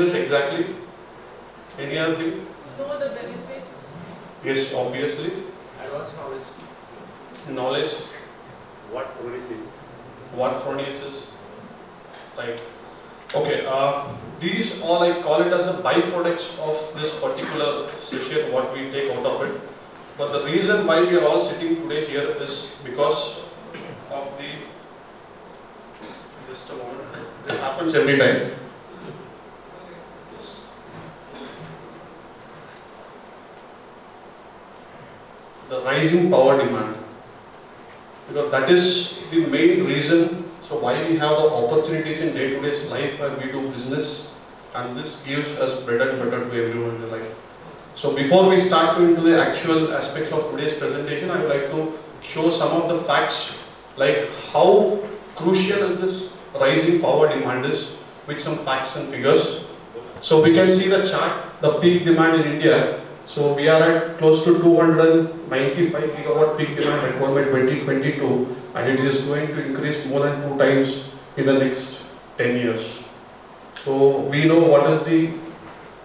This exactly? Any other thing? Know the benefits. Yes, obviously. Advanced knowledge. Knowledge, What Fronius is. what Fronius is. Right. Okay, these all I call it as a byproducts of this particular session, what we take out of it. But the reason why we are all sitting today here is because of the, just a moment, this happens every time. Yes. The rising power demand. Because that is the main reason so why we have the opportunities in day-to-day life and we do business, and this gives us bread and butter to everyone in the life. So before we start into the actual aspects of today's presentation, I would like to show some of the facts like how crucial is this rising power demand is with some facts and figures. So we can see the chart, the peak demand in India. So we are at close to 295 gigawatt peak demand requirement 2022, and it is going to increase more than 2 times in the next 10 years. So we know what is the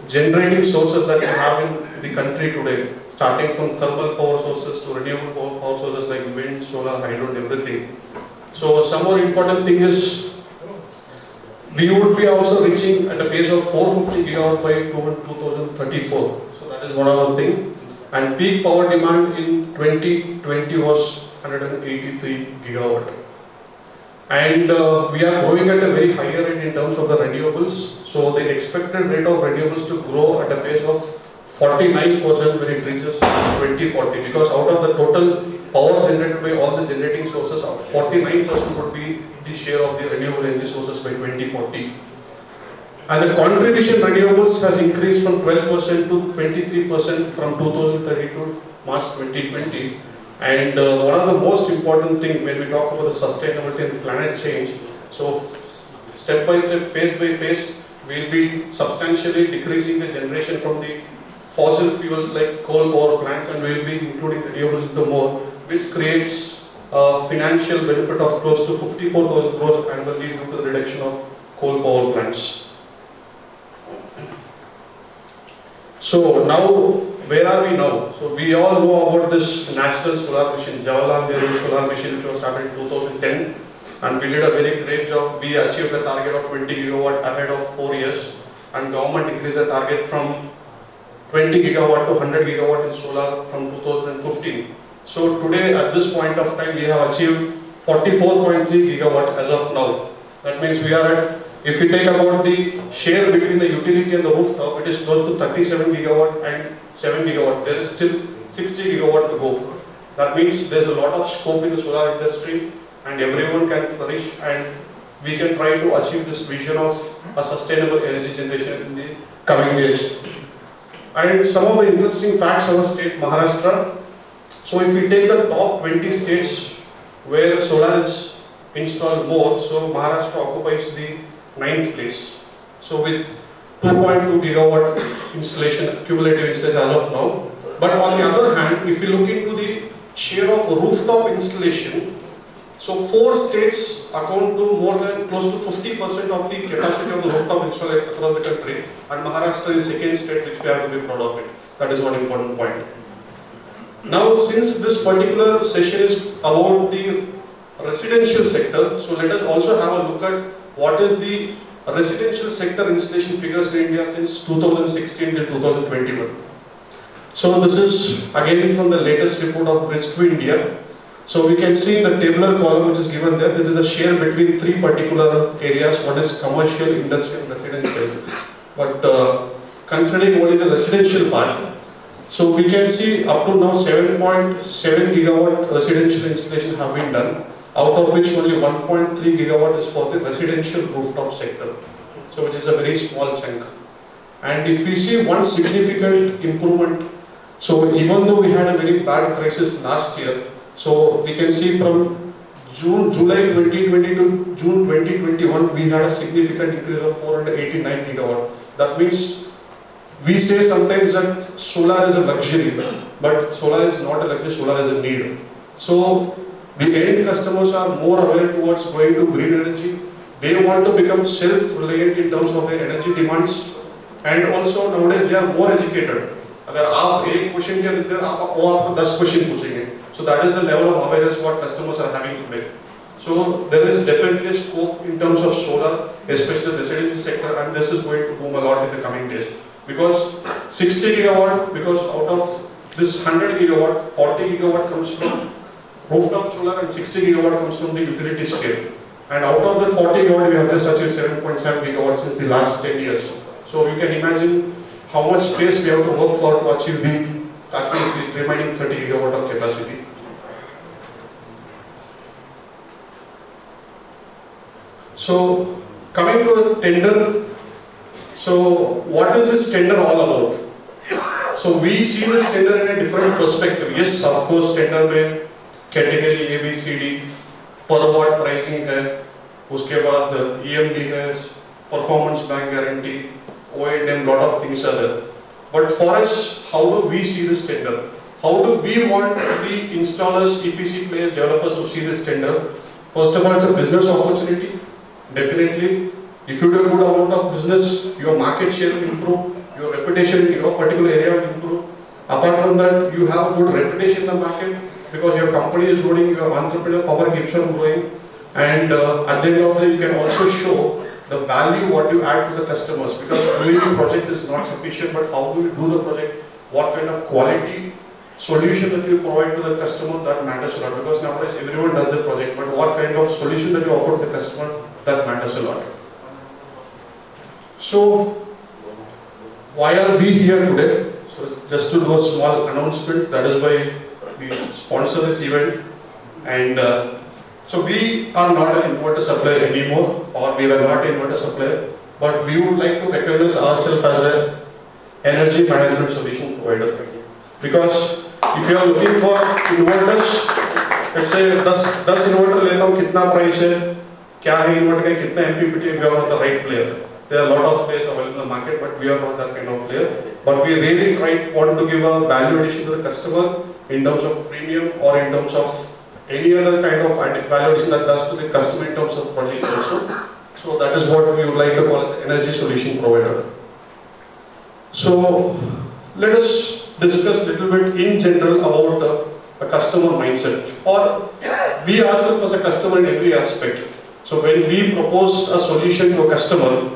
generating sources that we have in the country today, starting from thermal power sources to renewable power sources like wind, solar, hydro and everything. So some more important thing is we would be also reaching at a pace of 450 gigawatt by 2034. So that is one other thing. And peak power demand in 2020 was 183 gigawatt. And we are growing at a very higher rate in terms of the renewables. So the expected rate of renewables to grow at a pace of 49% when it reaches 2040. Because out of the total power generated by all the generating sources, 49% would be the share of the renewable energy sources by 2040. And the contribution renewables has increased from 12% to 23% from 2030 to March 2020. And one of the most important thing when we talk about the sustainability and climate change, so step by step, phase by phase, we'll be substantially decreasing the generation from the fossil fuels like coal power plants, and we'll be including renewables into more, which creates a financial benefit of close to 54,000 crores annually due to the reduction of coal power plants. So now, where are we now? So we all know about this National Solar Mission, Jawaharlal Nehru Solar Mission, which was started in 2010, and we did a very great job. We achieved the target of 20 gigawatt ahead of 4 years, and government increased the target from 20 gigawatt to 100 gigawatt in solar from 2015. So today, at this point of time, we have achieved 44.3 gigawatt as of now. That means we are at, if we take about the share between the utility and the rooftop, it is close to 37 gigawatt and 7 gigawatt. There is still 60 gigawatt to go. That means there is a lot of scope in the solar industry, and everyone can flourish, and we can try to achieve this vision of a sustainable energy generation in the coming days. And some of the interesting facts of our state, Maharashtra. So if we take the top 20 states where solar is installed more, so Maharashtra occupies the 9th place. So with 2.2 gigawatt installation, cumulative installation as of now. But on the other hand, if you look into the share of rooftop installation, so 4 states account to more than close to 50% of the capacity of the rooftop installation across the country, and Maharashtra is the second state which we have to be proud of it. That is one important point. Now, since this particular session is about the residential sector, so let us also have a look at what is the residential sector installation figures in India since 2016 till 2021. So this is again from the latest report of Bridge to India. So we can see in the tabular column which is given there, there is a share between 3 particular areas. One is commercial, industrial, residential. But considering only the residential part, so we can see up to now 7.7 gigawatt residential installation have been done, out of which only 1.3 gigawatt is for the residential rooftop sector. So which is a very small chunk. And if we see one significant improvement, so even though we had a very bad crisis last year, so we can see from July 2020 to June 2021, we had a significant increase of 489 gigawatt. That means we say sometimes that solar is a luxury, but solar is not a luxury, solar is a need. So the end customers are more aware towards going to green energy. They want to become self-reliant in terms of their energy demands, and also nowadays they are more educated. अगर आप एक question के देते हैं आप वो आपको 10 question पूछेंगे. So that is the level of awareness what customers are having today. So there is definitely a scope in terms of solar, especially the residential sector, and this is going to boom a lot in the coming days. Because 60 gigawatt, because out of this 100 gigawatt, 40 gigawatt comes from rooftop solar and 60 gigawatt comes from the utility scale. And out of the 40 gigawatt, we have just achieved 7.7 gigawatt since the last 10 years. So you can imagine how much space we have to work for to achieve the at least the remaining 30 gigawatt of capacity. So coming to the tender, so what is this tender all about? So we see this tender in a different perspective. Yes, of course, tender में category A, B, C, D, per watt pricing है, उसके बाद EMD है, performance bank guarantee, O&M, lot of things are there. But for us, how do we see this tender? How do we want the installers, EPC players, developers to see this tender? First of all, it's a business opportunity. Definitely, if you do a good amount of business, your market share will improve, your reputation in your particular area will improve. Apart from that, you have a good reputation in the market because your company is growing, your entrepreneurial power keeps on growing, and at the end of the day, you can also show the value what you add to the customers, because doing the project is not sufficient, but how do you do the project, what kind of quality solution that you provide to the customer, that matters a lot, because nowadays everyone does the project, but what kind of solution that you offer to the customer, that matters a lot. So why are we here today? So just to do a small announcement, that is why we sponsor this event. And so we are not an inverter supplier anymore, or we were not an inverter supplier, but we would like to recognize ourselves as an energy management solution provider. Because if you are looking for inverters, let's say 10 inverter लेता हूँ, कितना price है, क्या है inverter का, कितना MPPT, we are not the right player. There are a lot of players available in the market, but we are not that kind of player. But we really want to give a value addition to the customer in terms of premium or in terms of any other kind of value addition that does to the customer in terms of project also. So that is what we would like to call as energy solution provider. So let us discuss a little bit in general about a customer mindset, or we ourselves as a customer in every aspect. So when we propose a solution to a customer,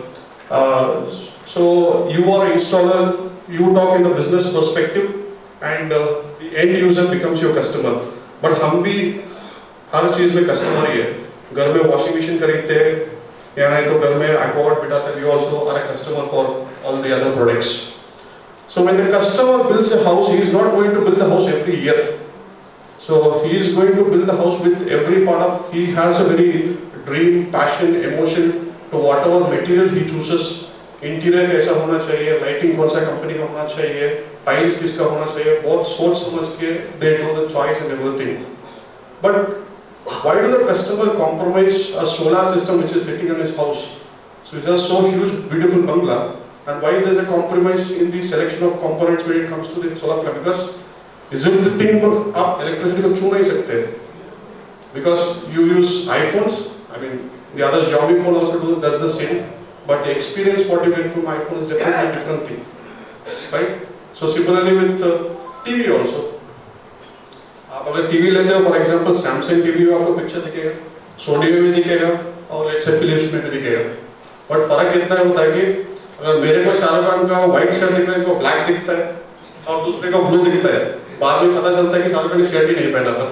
so you are installer, you talk in the business perspective, and the end user becomes your customer. But हम भी हर चीज में customer ही है. घर में washing machine खरीदते हैं, या नहीं तो घर में एक्वागार्ड बिठाते हैं. We also are a customer for all the other products. So when the customer builds a house, he is not going to build the house every year. So he is going to build the house with every part of. He has a very dream, passion, emotion to whatever material he chooses. Interior कैसा होना चाहिए, lighting कौन सा company का होना चाहिए, tiles किसका होना चाहिए, बहुत सोच समझ के they do the choice and everything. But why do the customer compromise a solar system which is sitting in his house? So it's a so huge, beautiful bungalow, and why is there a compromise in the selection of components when it comes to the solar panel? Because is it the thing that आप electricity को छू नहीं सकते? Because you use iPhones, I mean the other Xiaomi phone also does the same. But the experience what you get from iPhone is definitely a different thing, right? So similarly with TV also. आप अगर TV लेते हो, for example, Samsung TV में आपको picture दिखेगा, Sony में भी दिखेगा, और let's say Philips में भी दिखेगा. But फर्क इतना होता है कि अगर मेरे को शाहरुख खान का white shirt दिख रहा है, को black दिखता है, और दूसरे को blue दिखता है, बाद में पता चलता है कि शाहरुख खान ने shirt ही नहीं पहना था,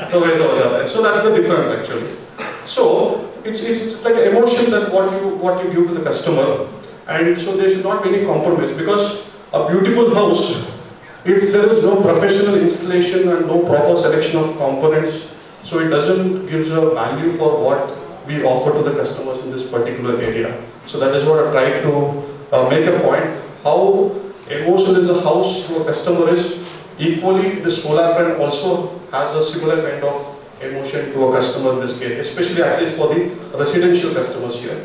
तो वैसा हो जाता है. So that's the difference actually. So it's like an emotion that what you give to the customer, and so there should not be any compromise, because a beautiful house, if there is no professional installation and no proper selection of components, so it doesn't give a value for what we offer to the customers in this particular area. So that is what I tried to make a point. How emotional is a house to a customer is equally the solar panel also has a similar kind of emotion to a customer in this case, especially at least for the residential customers here.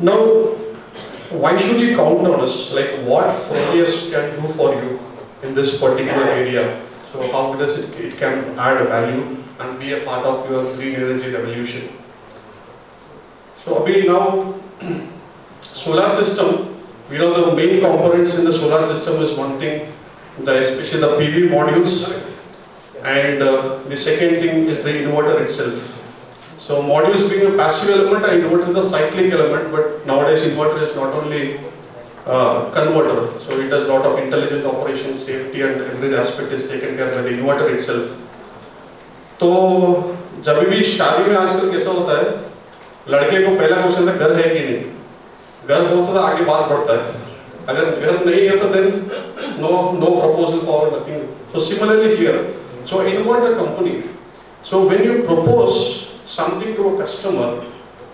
Now, why should you count on us? Like what Fronius can do for you in this particular area? So how does it can add value and be a part of your green energy revolution? So Abhi, now Solar system, we know the main components in the solar system is one thing, especially the PV modules, and the second thing is the inverter itself. So modules being a passive element and inverter is a cyclic element, but nowadays inverter is not only converter, so it does a lot of intelligent operations, safety and every aspect is taken care by the inverter itself. तो जब भी शादी में आजकल कैसा होता है, लड़के को पहला क्वेश्चन था घर है कि नहीं, घर हो तो आगे बात बढ़ता है, अगर घर नहीं है तो then no proposal for nothing. So similarly here, so inverter company, so when you propose something to a customer,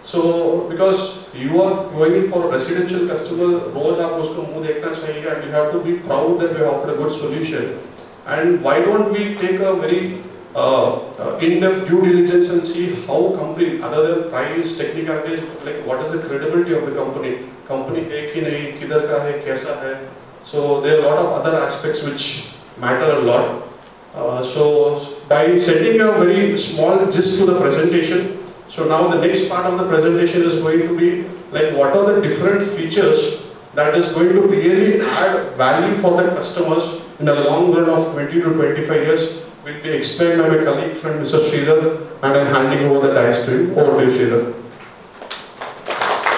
so because you are going for a residential customer, रोज आप उसको मुंह देखना चाहिए and you have to be proud that you have offered a good solution. And why don't we take a very in-depth due diligence and see how company, other than price, technicalities, like what is the credibility of the company है कि नहीं, किधर का है, कैसा है. So there are a lot of other aspects which matter a lot. So by setting a very small gist to the presentation, so now the next part of the presentation is going to be like what are the different features that is going to really add value for the customers in a long run of 20 to 25 years will be explained by my colleague friend Mr. Sridhar, and I am handing over the dice to him. Over to you, Sridhar.